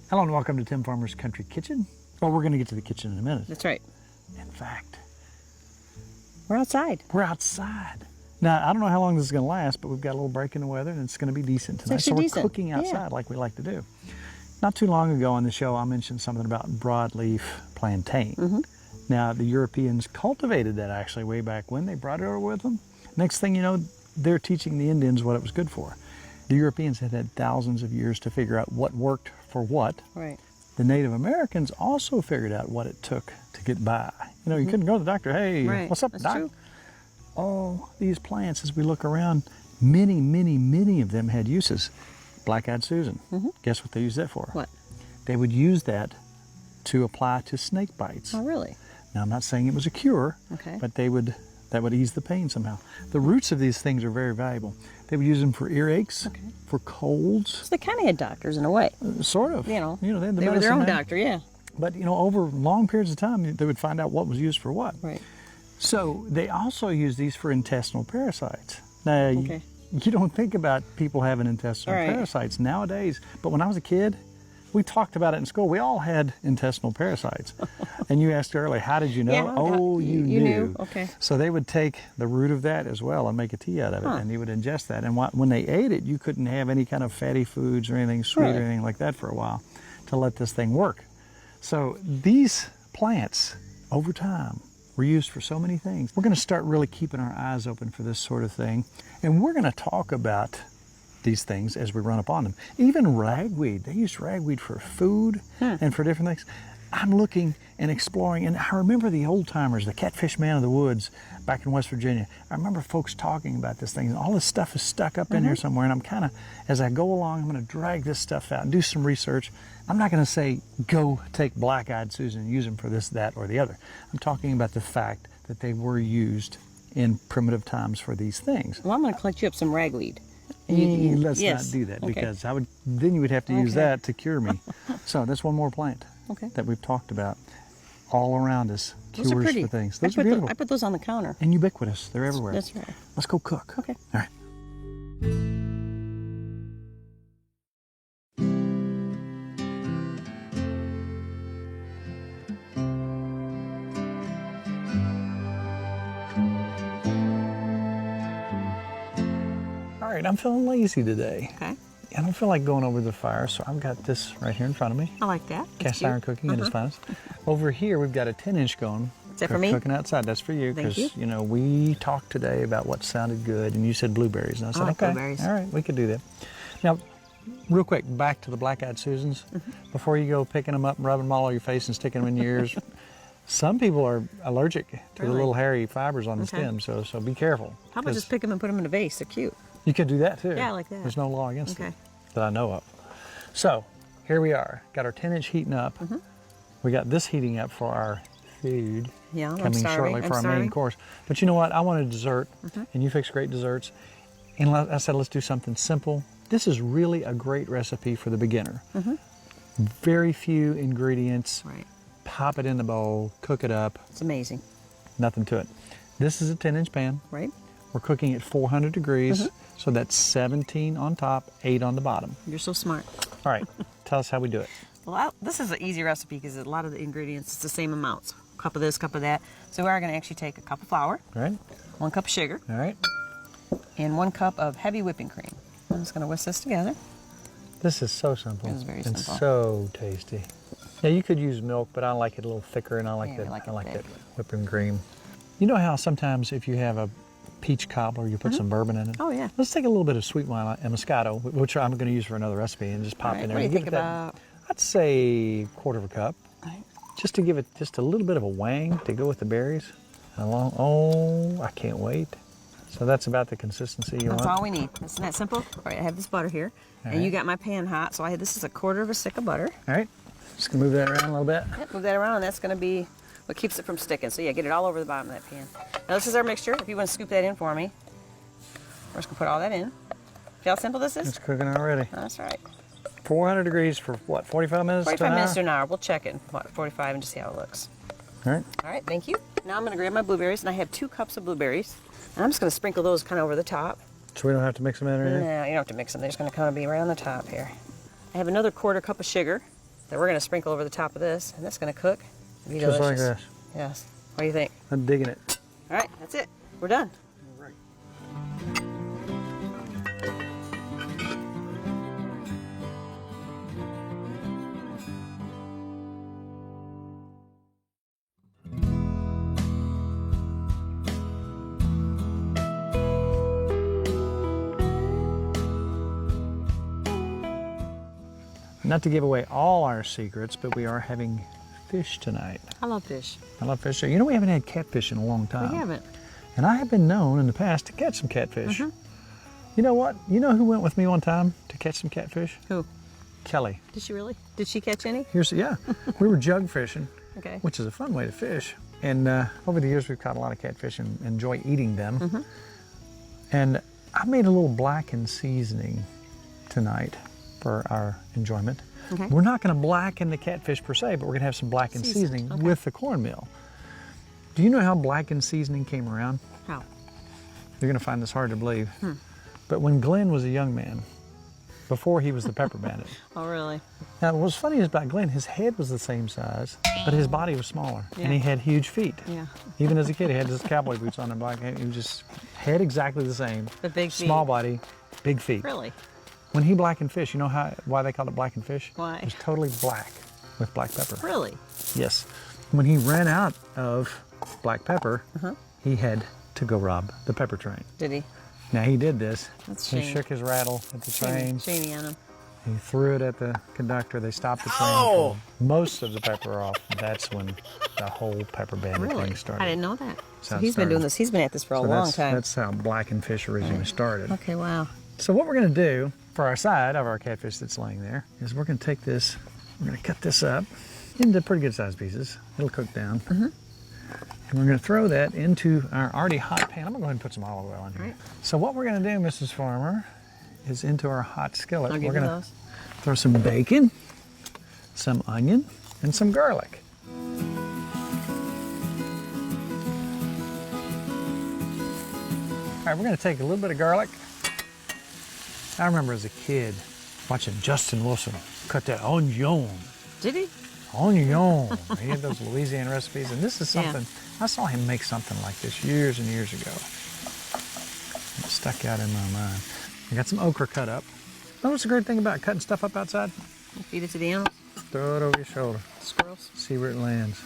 Hello and welcome to Tim Farmer's Country Kitchen. Well, we're going to get to the kitchen in a minute. That's right. In fact, we're outside. We're outside. Now, I don't know how long this is going to last, but we've got a little break in the weather and it's going to be decent tonight. So we're cooking outside like we like to do. Not too long ago on the show, I mentioned something about broadleaf plantain. Now, the Europeans cultivated that actually way back when. They brought it over with them. Next thing you know, they're teaching the Indians what it was good for. The Europeans had had thousands of years to figure out what worked for what. Right. The Native Americans also figured out what it took to get by. You know, you couldn't go to the doctor, hey, what's up, That's doc? true. All these plants, as we look around, many of them had uses. Black-Eyed Susan, guess what they used that for? What? They would use that to apply to snake bites. Oh, really? Now, I'm not saying it was a cure, but that would ease the pain somehow. The roots of these things are very valuable. They would use them for earaches, for colds. So they kind of had doctors in a way. Sort of. You know, they had the they were their own man. doctor, yeah. But, you know, over long periods of time, they would find out what was used for what. Right. So they also use these for intestinal parasites. Now, you don't think about people having intestinal parasites nowadays, but when I was a kid, we talked about it in school. We all had intestinal parasites. And you asked earlier, how did you know? Yeah, oh, you knew. Okay. So they would take the root of that as well and make a tea out of it, and you would ingest that. And when they ate it, you couldn't have any kind of fatty foods or anything sweet or anything like that for a while to let this thing work. So these plants, over time, were used for so many things. We're going to start really keeping our eyes open for this sort of thing. And we're going to talk about these things as we run up on them. Even ragweed, they used ragweed for food and for different things. I'm looking and exploring, and I remember the old timers, the catfish man of the woods back in West Virginia. I remember folks talking about this thing, and all this stuff is stuck up in here somewhere, and I'm kind of, as I go along, I'm going to drag this stuff out and do some research. I'm not going to say, go take Black-Eyed Susan and use them for this, that, or the other. I'm talking about the fact that they were used in primitive times for these things. Well, I'm going to collect you up some ragweed. Let's not do that, because then you would have to use that to cure me. So that's one more plant that we've talked about all around us. Those are pretty. For things. Those are beautiful. I put those on the counter. And ubiquitous. They're everywhere. That's right. Let's go cook. Okay. All right. All right, I'm feeling lazy today. Okay. I don't feel like going over the fire, so I've got this right here in front of me. I like that. Cast iron cooking at its finest. Over here, we've got a 10-inch going. Is that for me? Cooking outside. That's for you, Thank because you know we talked today about what sounded good, and you said blueberries, and I said like okay, blueberries. all right, we could do that. Now, real quick, back to the Black-Eyed Susans. Before you go picking them up and rubbing them all over your face and sticking them in your ears, some people are allergic to the little hairy fibers on the stem, so be careful. How about just pick them and put them in a vase? They're cute. You could do that too. Yeah, I like that. There's no law against it that I know of. So here we are, got our 10-inch heating up. We got this heating up for our food coming shortly for our main course. But you know what? I want a dessert, and you fix great desserts. And I said, let's do something simple. This is really a great recipe for the beginner. Very few ingredients. Pop it in the bowl, cook it up. It's amazing. Nothing to it. This is a 10-inch pan. Right. We're cooking at 400 degrees, so that's 17 on top, 8 on the bottom. You're so smart. All right, tell us how we do it. Well, this is an easy recipe because a lot of the ingredients, it's the same amounts. A cup of this, cup of that. So we are going to actually take a cup of flour, All right. 1 cup of sugar, All right. and 1 cup of heavy whipping cream. I'm just going to whisk this together. This is so simple. It's very and simple. so tasty. Yeah, you could use milk, but I like it a little thicker, and I like that. like I like it that whipping cream. You know how sometimes if you have a peach cobbler, you put some bourbon in it? Oh, yeah. Let's take a little bit of sweet wine and Moscato, which I'm going to use for another recipe, and just pop in there. What do you think about? I'd say 1/4 cup, just to give it just a little bit of a wang to go with the berries. Oh, I can't wait. So that's about the consistency you want? That's all we need. Isn't that simple? All right, I have this butter here, and you got my pan hot, so this is 1/4 of a stick of butter. All right, just gonna move that around a little bit. Yep, move that around, and that's gonna be what keeps it from sticking. So yeah, get it all over the bottom of that pan. Now this is our mixture. If you want to scoop that in for me, we're just gonna put all that in. See how simple this is? It's cooking already. That's right. 400 degrees for what, 45 minutes 45 minutes to an hour. We'll check it in 45 and just see how it looks. All right. All right, thank you. Now I'm gonna grab my blueberries, and I have 2 cups of blueberries. And I'm just gonna sprinkle those kind of over the top. So we don't have to mix them in or anything? No, you don't have to mix them. They're just gonna kind of be right on the top here. I have another 1/4 cup of sugar. that we're going to sprinkle over the top of this, and that's going to cook. Be Just delicious. like this. Yes. What do you think? I'm digging it. All right, that's it. We're done. All right. Not to give away all our secrets, but we are having fish tonight. I love fish. I love fish. You know, we haven't had catfish in a long time. We haven't. And I have been known in the past to catch some catfish. Mm-hmm. You know what? You know who went with me one time to catch some catfish? Who? Kelly. Did she really? Did she catch any? Yeah. We were jug fishing, Okay. which is a fun way to fish. And over the years, we've caught a lot of catfish and enjoy eating them. Mm-hmm. And I made a little blackened seasoning tonight for our enjoyment. Okay. We're not going to blacken the catfish per se, but we're going to have some blackened seasoning Okay. with the cornmeal. Do you know how blackened seasoning came around? How? You're going to find this hard to believe. But when Glenn was a young man, before he was the pepper bandit. Oh, really? Now, what's funny is about Glenn, his head was the same size, but his body was smaller, and he had huge feet. Yeah. Even as a kid, he had his cowboy boots on and black. He was just head exactly the same. But big feet. Small body, big feet. Really? When he blackened fish, you know why they called it blackened fish? Why? It was totally black with black pepper. Really? Yes. When he ran out of black pepper, he had to go rob the pepper train. Did he? Now he did this. That's He shame. shook his rattle at the train. Shamey on him. He threw it at the conductor. They stopped the train. Pulled most of the pepper off. That's when the whole pepper bandit Really? thing started. I didn't know that. That's So how it he's been started. doing this. He's been at this for a So long time. That's how blackened fish originally started. Okay, wow. So what we're going to do for our side of our catfish that's laying there is we're going to take this, we're going to cut this up into pretty good sized pieces. It'll cook down. And we're going to throw that into our already hot pan. I'm going to go ahead and put some olive oil in here. Right. So what we're going to do, Mrs. Farmer, is into our hot skillet, I'll give we're you going to those. throw some bacon, some onion, and some garlic. All right, we're going to take a little bit of garlic. I remember as a kid watching Justin Wilson cut that onion. Did he? Onion. He had those Louisiana recipes, and this is Yeah. something, I saw him make something like this years and years ago. It stuck out in my mind. I got some okra cut up. Know what's the great thing about cutting stuff up outside? Feed it to the animals? Throw it over your shoulder. Squirrels? See where it lands.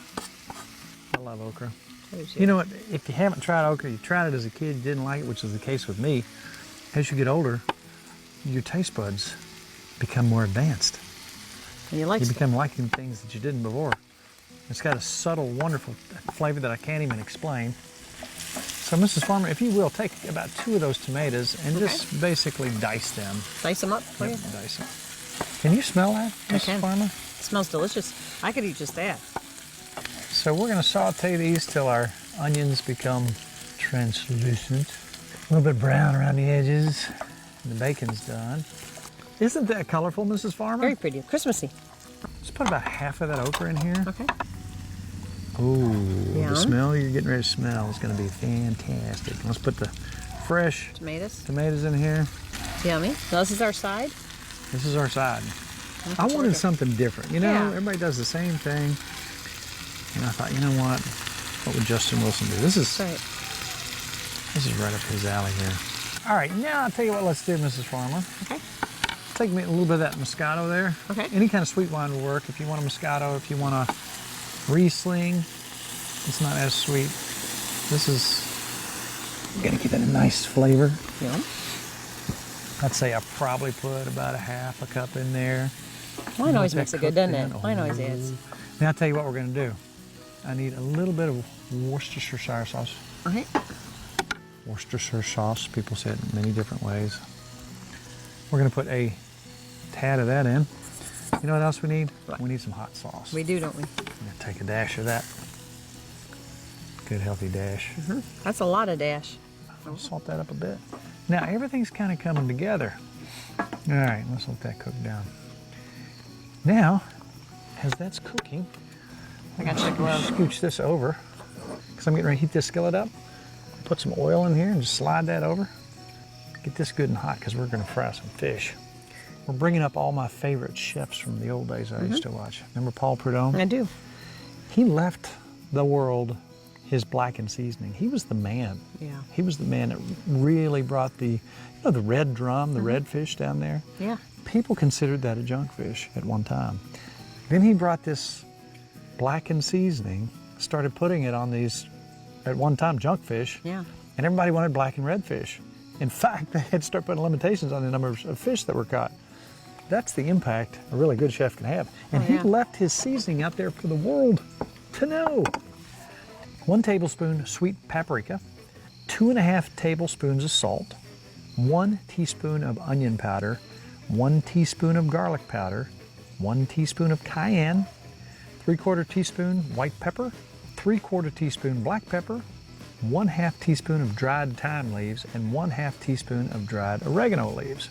I love okra. I do too. You know what? If you haven't tried okra, you tried it as a kid, you didn't like it, which is the case with me. As you get older, your taste buds become more advanced. And you like You stuff. become liking things that you didn't before. It's got a subtle, wonderful flavor that I can't even explain. So, Mrs. Farmer, if you will, take about 2 of those tomatoes and just basically dice them. Dice them up for Yep, you? dice them. Can you smell that, I Mrs. can. Farmer? It smells delicious. I could eat just that. So we're going to saute these till our onions become translucent. A little bit brown around the edges. The bacon's done. Isn't that colorful, Mrs. Farmer? Very pretty. Christmassy. Let's put about half of that okra in here. Okay. Ooh, Yum. the smell you're getting ready to smell is going to be fantastic. Let's put the fresh Tomatoes. tomatoes in here. Yummy. Now this is our side. This is our side. I forward wanted to- something different. You know, Yeah. everybody does the same thing. And I thought, you know what would Justin Wilson do? This is right up his alley here. All right, now I'll tell you what let's do, Mrs. Farmer. Okay. Take me a little bit of that Moscato there. Okay. Any kind of sweet wine will work. If you want a Moscato, if you want a Riesling, it's not as sweet. This is going to give it a nice flavor. Yum. I'd say I probably put about a half a cup in there. Mine always Let makes that it good, cook doesn't in. it? Mine always adds. Now I'll tell you what we're going to do. I need a little bit of Worcestershire sauce. Okay. Worcestershire sauce, people say it many different ways. We're going to put a tad of that in. You know what else we need? What? We need some hot sauce. We do, don't we? I'm going to take a dash of that. Good healthy dash. That's a lot of dash. I'll salt that up a bit. Now everything's kind of coming together. All right, let's let that cook down. Now, as that's cooking, I got your glove. scooch this over because I'm getting ready to heat this skillet up. Put some oil in here and just slide that over. Get this good and hot because we're going to fry some fish. We're bringing up all my favorite chefs from the old days I used to watch. Remember Paul Prudhomme? I do. He left the world his blackened seasoning. He was the man. Yeah. He was the man that really brought the, the red drum, the redfish down there. Yeah. People considered that a junk fish at one time. Then he brought this blackened seasoning, started putting it on these, at one time, junk fish. Yeah. And everybody wanted black and red fish. In fact, they had to start putting limitations on the number of fish that were caught. That's the impact a really good chef can have. And he left his seasoning out there for the world to know. 1 tablespoon sweet paprika, 2.5 tablespoons of salt, 1 teaspoon of onion powder, 1 teaspoon of garlic powder, 1 teaspoon of cayenne, 3/4 teaspoon white pepper, 3/4 teaspoon black pepper, 1/2 teaspoon of dried thyme leaves, and 1/2 teaspoon of dried oregano leaves.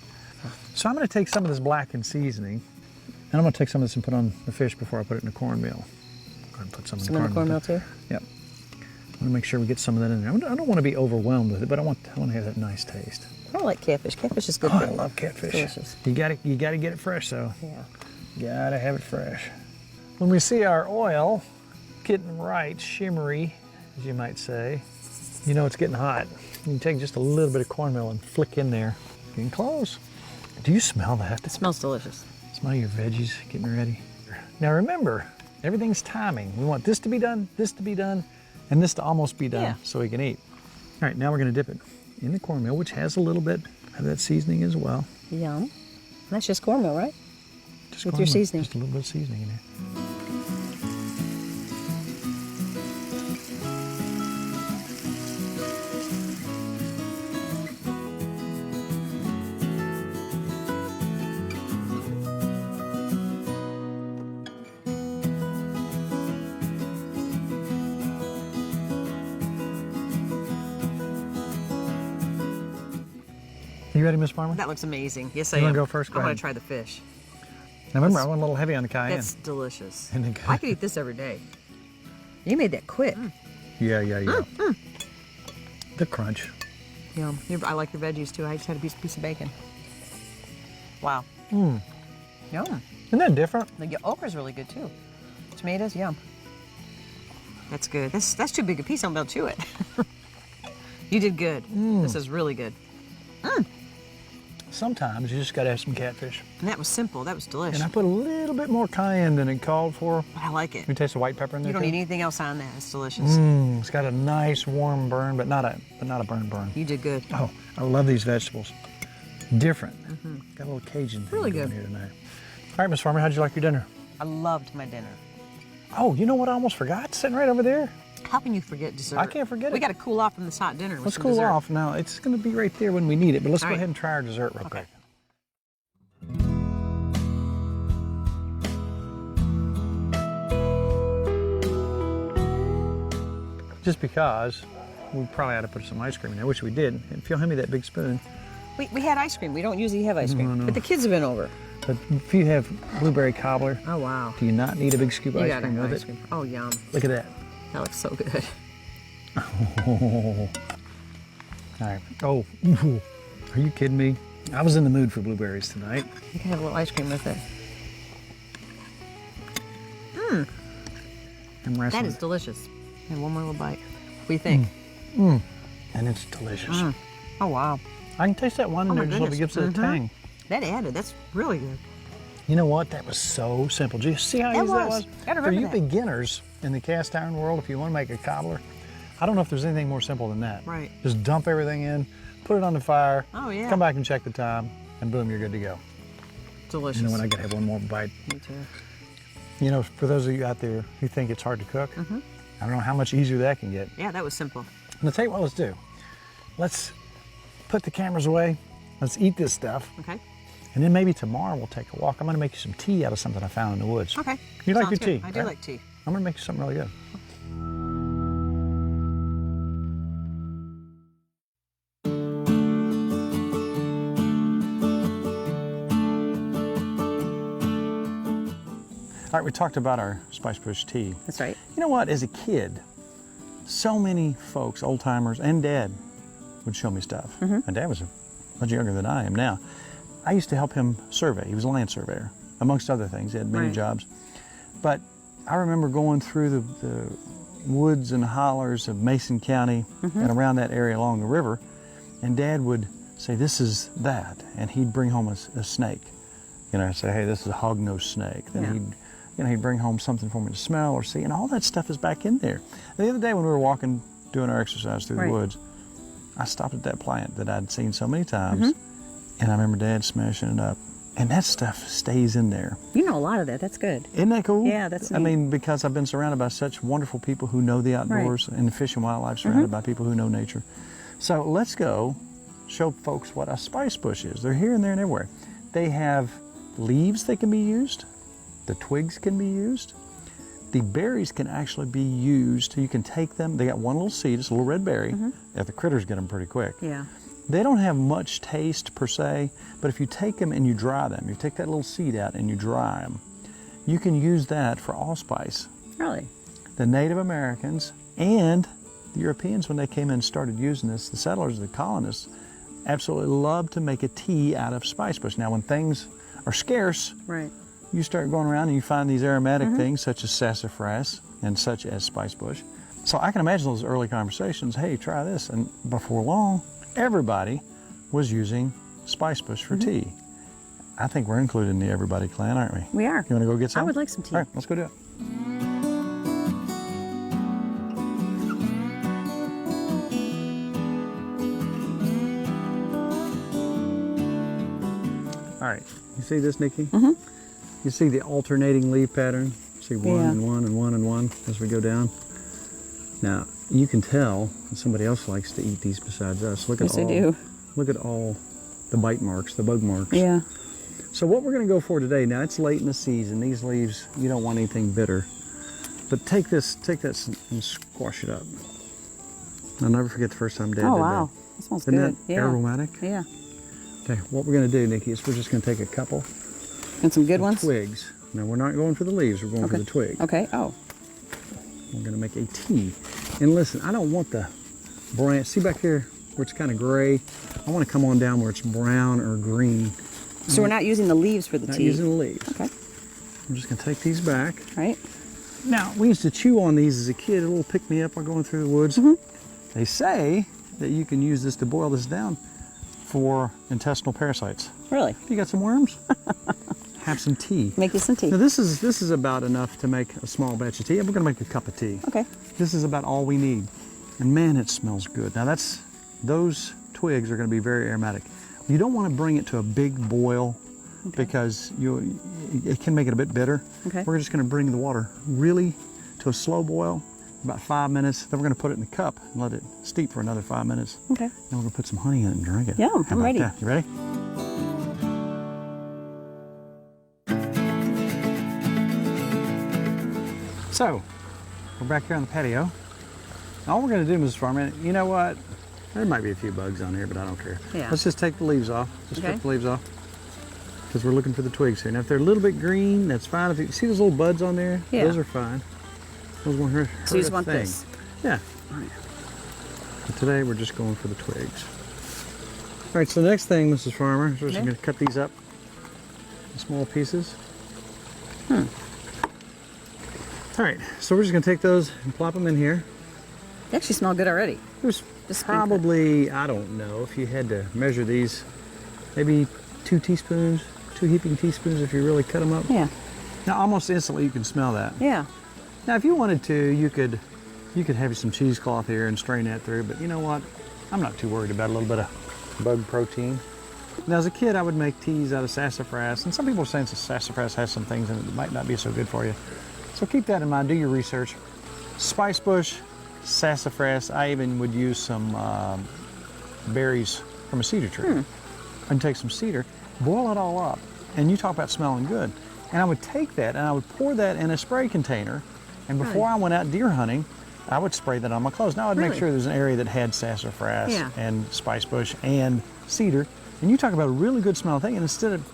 So I'm going to take some of this blackened seasoning, and I'm going to take some of this and put on the fish before I put it in the cornmeal. I'm going to put some in the cornmeal too? Yep. I want to make sure we get some of that in there. I don't want to be overwhelmed with it, but I want to have that nice taste. I don't like catfish. Catfish is good. Oh, I love catfish. Delicious. You got to get it fresh though. Yeah. Got to have it fresh. When we see our oil getting right, shimmery, as you might say, you know it's getting hot. You can take just a little bit of cornmeal and flick in there. Getting close. Do you smell that? It smells delicious. Smell your veggies getting ready. Now remember, everything's timing. We want this to be done, and this to almost be done so we can eat. All right, now we're going to dip it in the cornmeal, which has a little bit of that seasoning as well. Yum. That's just cornmeal, right? Just With cornmeal, your seasoning. Just a little bit of seasoning in there. You ready, Miss Farmer? That looks amazing. Yes, You I am. wanna go first? Go I want ahead. to try the fish. Now remember, I went a little heavy on the cayenne. That's delicious. Isn't it good? I could eat this every day. You made that quick. Yeah. The crunch. Yum. I like your veggies too. I just had a piece of bacon. Wow. Mmm. Yum. Isn't that different? The okra's really good too. Tomatoes, yum. That's good. That's too big a piece. I'm about to chew it. You did good. This is really good. Sometimes you just got to have some catfish. And that was simple. That was delicious. And I put a little bit more cayenne than it called for. But I like it. You taste the white pepper in there You don't too? need anything else on that. It's delicious. It's got a nice warm burn, but not a burn. You did good. Oh, I love these vegetables. Different. Got a little Cajun thing Really going good. here tonight. All right, Miss Farmer, how'd you like your dinner? I loved my dinner. Oh, you know what I almost forgot? Sitting right over there. How can you forget dessert? I can't forget We it. got to cool off from this hot dinner. with Let's some cool dessert. off now. It's going to be right there when we need it, but let's All go right. ahead and try our dessert real Okay. quick. Just because we probably ought to put some ice cream in there, which we did. If you'll hand me that big spoon. We had ice cream. We don't usually have ice cream. No. But the kids have been over. But if you have blueberry cobbler, Oh, wow. do you not need a big scoop of You ice got cream with ice it? cream. Oh, yum. Look at that. That looks so good. All right. Oh, are you kidding me? I was in the mood for blueberries tonight. You can have a little ice cream with it. I'm wrestling. That is delicious. And one more little bite. What do you think? And it's delicious. Oh, wow. I can taste that one in Oh, my there, just a little bit, gives it a tang. That added. That's really good. You know what? That was so simple. Did you see how That easy that was. was? Gotta For remember you that. beginners in the cast iron world, if you want to make a cobbler, I don't know if there's anything more simple than that. Right. Just dump everything in, put it on the fire, Oh, yeah. come back and check the time, and boom, you're good to go. Delicious. You know what? I gotta have one more bite. Me too. You know, for those of you out there who think it's hard to cook, I don't know how much easier that can get. Yeah, that was simple. And I'll tell you what, let's do. Let's put the cameras away. Let's eat this stuff. Okay. And then maybe tomorrow we'll take a walk. I'm going to make you some tea out of something I found in the woods. Okay. You like Sounds your good. tea? I do right? like tea. I'm going to make you something really good. All right, we talked about our Spicebush tea. That's right. You know what? As a kid, so many folks, old timers and Dad, would show me stuff. And Dad was much younger than I am now. I used to help him survey. He was a land surveyor, amongst other things. He had many jobs. But I remember going through the woods and hollers of Mason County and around that area along the river, and Dad would say, this is that, and he'd bring home a snake. You know, say, hey, this is a hog-nosed snake. Then he'd bring home something for me to smell or see, and all that stuff is back in there. And the other day when we were walking, doing our exercise through the woods, I stopped at that plant that I'd seen so many times, and I remember Dad smashing it up. And that stuff stays in there. You know a lot of that. That's good. Isn't that cool? Yeah, that's neat. I mean, because I've been surrounded by such wonderful people who know the outdoors, and the fish and wildlife, surrounded by people who know nature. So let's go show folks what a spice bush is. They're here and there and everywhere. They have leaves that can be used. The twigs can be used. The berries can actually be used. You can take them. They got one little seed. It's a little red berry. Yeah, the critters get them pretty quick. Yeah. They don't have much taste per se, but if you take them and you dry them, you take that little seed out and you dry them, you can use that for allspice. Really? The Native Americans and the Europeans, when they came in and started using this, the settlers, the colonists, absolutely loved to make a tea out of spice bush. Now, when things are scarce, you start going around and you find these aromatic things such as sassafras and such as spice bush. So I can imagine those early conversations, hey, try this. And before long, everybody was using spice bush for tea. I think we're included in the everybody clan, aren't we? We are. You want to go get some? I would like some tea. All right, let's go do it. All right, you see this, Nikki? You see the alternating leaf pattern? See one and one and one and one as we go down? Now, you can tell that somebody else likes to eat these besides us. Look at Look at all the bite marks, the bug marks. Yeah. So what we're going to go for today, now it's late in the season. These leaves, you don't want anything bitter. But take this and squash it up. I'll never forget the first time Dad did that. Oh, wow. That smells Isn't good. that aromatic? Yeah. Okay, what we're going to do, Nikki, is we're just going to take a couple And some good ones? twigs. Now, we're not going for the leaves. We're going for the twig. Okay. Oh. We're going to make a tea. And listen, I don't want the branch. See back here where it's kind of gray? I want to come on down where it's brown or green. So we're not using the leaves for the Not tea? using the leaves. Okay. I'm just going to take these back. Right. Now, we used to chew on these as a kid, a little pick-me-up while going through the woods. They say that you can use this to boil this down for intestinal parasites. Really? If you got some worms, have some tea. Make you some tea. Now, this is about enough to make a small batch of tea. And we're going to make a cup of tea. Okay. This is about all we need. And man, it smells good. Now, those twigs are going to be very aromatic. You don't want to bring it to a big boil because it can make it a bit bitter. Okay. We're just going to bring the water really to a slow boil, about 5 minutes. Then we're going to put it in the cup and let it steep for another 5 minutes. Okay. Then we're going to put some honey in it and drink it. Yeah, How I'm about ready. that? You ready? So, we're back here on the patio. All we're going to do, Mrs. Farman, you know what? There might be a few bugs on here, but I don't care. Yeah. Let's just take the leaves off. Just cut the leaves off. Because we're looking for the twigs here. Now, if they're a little bit green, that's fine. If you see those little buds on there, those are fine. Those won't hurt So you just a want thing. this? Yeah. All right. But today, we're just going for the twigs. All right, so the next thing, Mrs. Farmer, is we're just going to cut these up in small pieces. All right, so we're just going to take those and plop them in here. They actually smell good already. There's Just probably, I don't know, if you had to measure these, maybe 2 teaspoons, 2 heaping teaspoons if you really cut them up. Yeah. Now, almost instantly you can smell that. Yeah. Now, if you wanted to, you could have some cheesecloth here and strain that through, but you know what? I'm not too worried about a little bit of bug protein. Now, as a kid, I would make teas out of sassafras, and some people are saying sassafras has some things in it that might not be so good for you. So keep that in mind, do your research. Spice bush, sassafras, I even would use some berries from a cedar tree. And take some cedar, boil it all up, and you talk about smelling good. And I would take that and I would pour that in a spray container, and before I went out deer hunting, I would spray that on my clothes. Now I'd make sure there's an area that had sassafras and spice bush and cedar. And you talk about a really good smelling thing, and instead of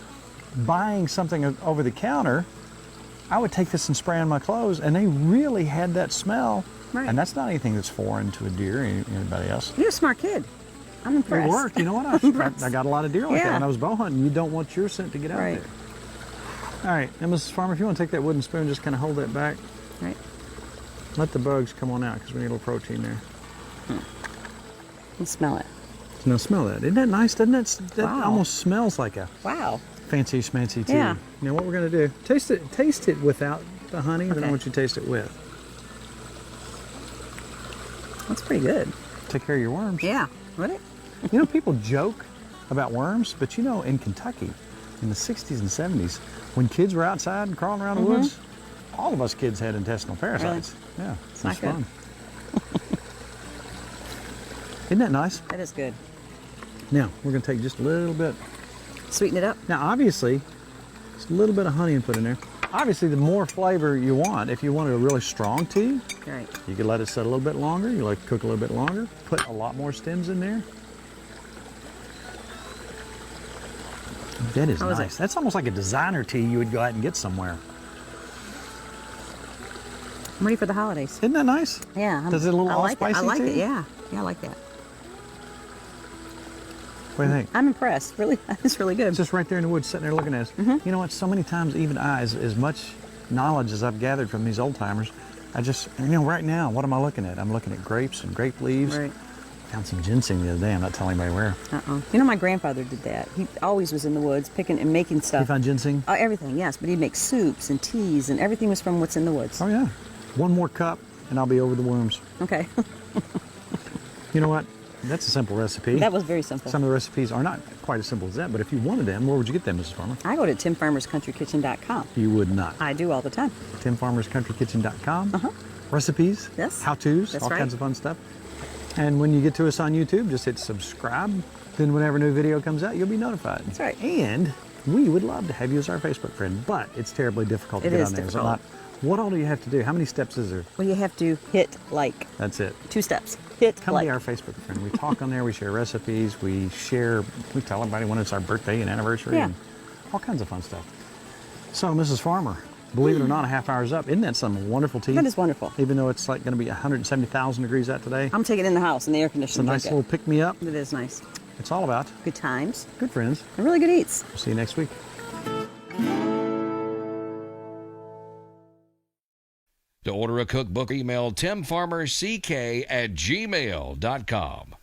buying something over the counter, I would take this and spray on my clothes, and they really had that smell. Right. And that's not anything that's foreign to a deer or anybody else. You're a smart kid. I'm impressed. It worked. You know what? I got a lot of deer like that when I was bow hunting. You don't want your scent to get out Right. there. All right, and Mrs. Farmer, if you want to take that wooden spoon, just kind of hold that back. Right. Let the bugs come on out because we need a little protein there. And smell it. Now smell that. Isn't that nice? Doesn't that Wow. almost smells like a Wow. fancy schmancy tea? Yeah. Now what we're going to do, taste it without the honey, then I want you to taste it with. That's pretty good. Take care of your worms. Yeah. Would it? You know, people joke about worms, but you know, in Kentucky, in the 60s and 70s, when kids were outside and crawling around the woods, all of us kids had intestinal parasites. Yeah, It's not good. fun. Isn't that nice? That is good. Now, we're going to take just a little bit. Sweeten it up. Now, obviously, just a little bit of honey and put in there. Obviously, the more flavor you want, if you wanted a really strong tea, Right. you could let it set a little bit longer. You like to cook a little bit longer. Put a lot more stems in there. That is How is nice. it? That's almost like a designer tea you would go out and get somewhere. I'm ready for the holidays. Isn't that nice? Yeah. Does it a little I like allspicy it. I like tea? it. Yeah. Yeah, I like that. What do you think? I'm impressed. Really, it's really good. It's just right there in the woods, sitting there looking at us. You know what? So many times, even I, as much knowledge as I've gathered from these old timers, I just, right now, what am I looking at? I'm looking at grapes and grape leaves. Right. Found some ginseng the other day. I'm not telling anybody where. You know, my grandfather did that. He always was in the woods picking and making You stuff. found ginseng? Everything, yes. But he'd make soups and teas, and everything was from what's in the woods. Oh yeah. One more cup, and I'll be over the worms. Okay. You know what? That's a simple recipe. That was very simple. Some of the recipes are not quite as simple as that, but if you wanted them, where would you get them, Mrs. Farmer? I go to timfarmerscountrykitchen.com. You would not. I do all the time. TimFarmersCountryKitchen.com. Recipes, Yes. how-tos, That's all right. kinds of fun stuff. And when you get to us on YouTube, just hit subscribe. Then whenever a new video comes out, you'll be notified. That's right. And we would love to have you as our Facebook friend, but it's terribly difficult to It get is on there. Is it difficult. not? What all do you have to do? How many steps is there? Well, you have to hit like. That's it. 2 steps. Hit Come like. be our Facebook friend. We talk on there. We share recipes. We tell everybody when it's our birthday and anniversary Yeah. and all kinds of fun stuff. So, Mrs. Farmer, believe it or not, a half hour's up. Isn't that some wonderful tea? That is wonderful. Even though it's like going to be 170,000 degrees out today. I'm taking it in the house in the air It's a conditioning. nice little pick-me-up. It is nice. It's all about Good times. good friends. And really good eats. We'll see you next week. To order a cookbook, email timfarmerck@gmail.com.